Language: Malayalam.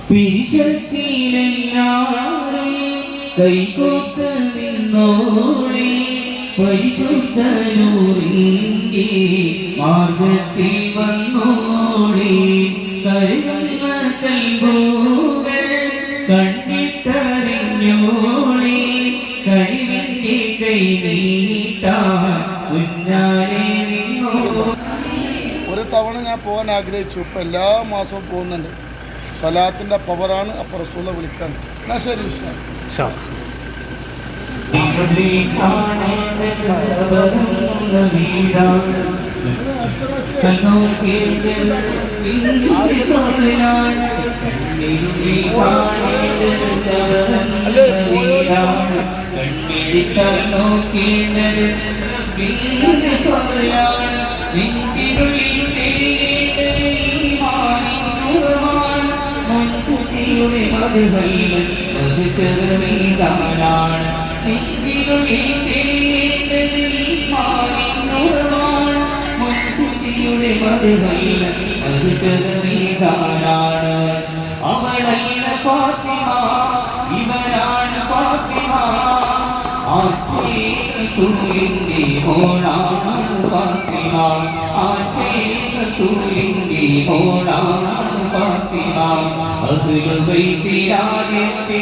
പിരിശത്തിലെല്ലാരും കൈകോത്ത് നിന്നോളെ പരിശുദ്ധനൂറിൻ്റെ മാർഗത്തിൽ വന്നോളെ കരുതുന്ന കൽബുകൾ കണ്ടിട്ടറിഞ്ഞോളെ കഴിവിൻ്റെ കൈ നീട്ടാൻ ഉന്നാരെ നിന്നോ. ഒരു തവണ ഞാൻ പോകാൻ ആഗ്രഹിച്ചു. ഇപ്പം എല്ലാ മാസവും പോകുന്നുണ്ട്. സലാത്തിൻ്റെ പവറാണ്. അപ്പോൾ റസൂലിനെ വിളിക്കാൻ. എന്നാ ശരി വിഷ്ണു. അവളല്ല ഫാത്തിമ, ഇവരാണ് ഫാത്തിമ. റസൂലിന്റെ മോളാണ് ഫാത്തിമ, റസൂലിന്റെ മോളാണ് ഫാത്തിമ. അഹ്ലുൽ ബൈത്തിലാദ്യത്തെ